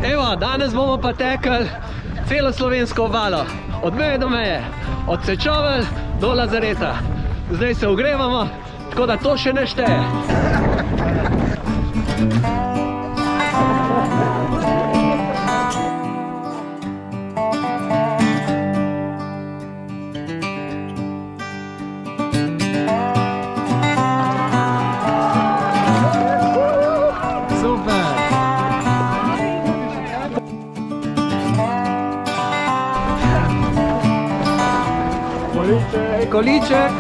Evo, danes bomo pa tekli celo slovensko obalo, od meje do meje, od Sečovelj do Lazareta. Zdaj se ogrevamo, tako da to še ne šteje. Količek.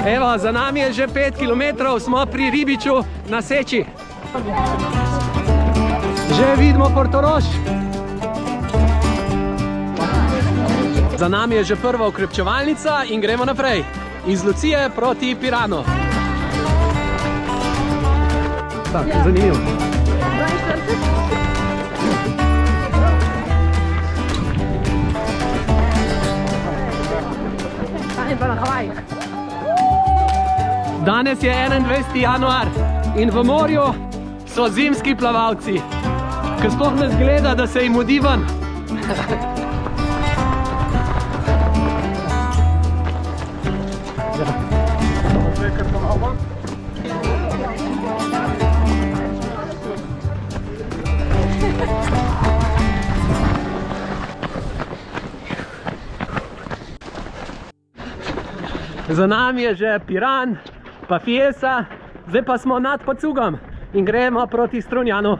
Evo, za nami je že 5 km, smo pri Ribiču na Seči. Že vidimo Portorož. Za nami je že prva okrepčevalnica in gremo naprej. Iz Lucije proti Piranu. Tako, zanimivo. Danes je 21. januar in v morju so zimski plavalci, ki sploh ne zgleda, da se jim mudi ven. Za nami je že Piran, pa Fiesa, zdaj pa smo nad Pacugom in gremo proti Strunjanu.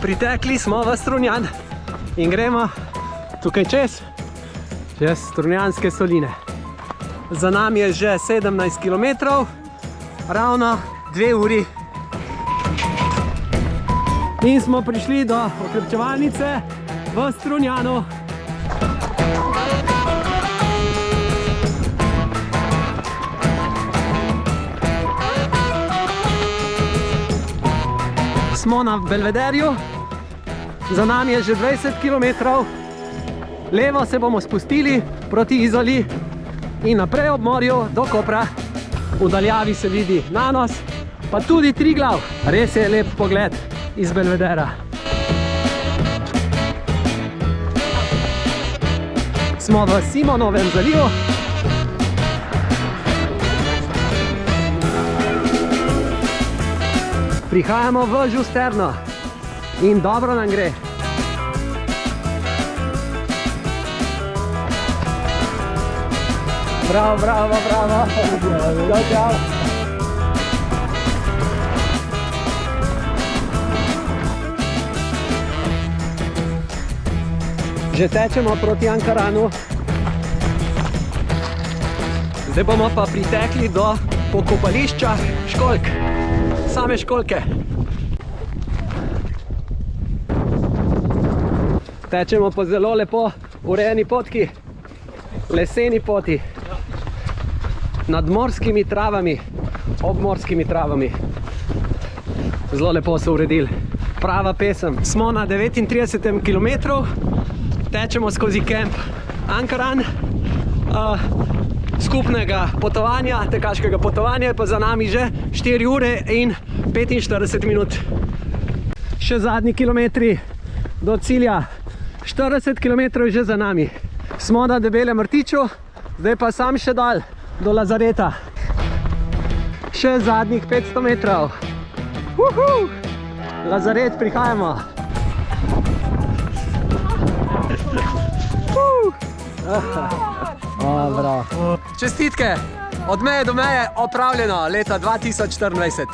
Pritekli smo v Strunjan in gremo tukaj čez Strunjanske soline. Za nami je že 17 km, ravno 2 uri. In smo prišli do okrepčevalnice v Strunjanu. Smo na Belvederju, za nami je že 20 km, levo se bomo spustili proti Izoli in naprej ob morju do Kopra. V daljavi se vidi Nanos, pa tudi Triglav. Res je lep pogled iz Belvedera. Smo v Simonovem zalivu. Prihajamo v Žusterno in dobro nam gre. Bravo, bravo, bravo. Čau, čau. Že tečemo proti Ankaranu. Zdaj bomo pa pritekli do pokopališča školjk. Same školjke. Tečemo po zelo lepo urejeni potki, leseni poti, nad morskimi travami, obmorskimi travami. Zelo lepo so uredili. Prava pesem. Smo na 39. kilometru, tečemo skozi kamp Ankaran. Skupnega potovanja, tekaškega potovanja je pa za nami že 4 ure in 45 minut. Še zadnji kilometri do cilja. 40 km je že za nami. Smo na Debelem Rtiču, zdaj pa sam še dal do Lazareta. Še zadnjih 500 metrov. Lazaret, prihajamo. Bravo. Čestitke, od meje do meje opravljeno leta 2024.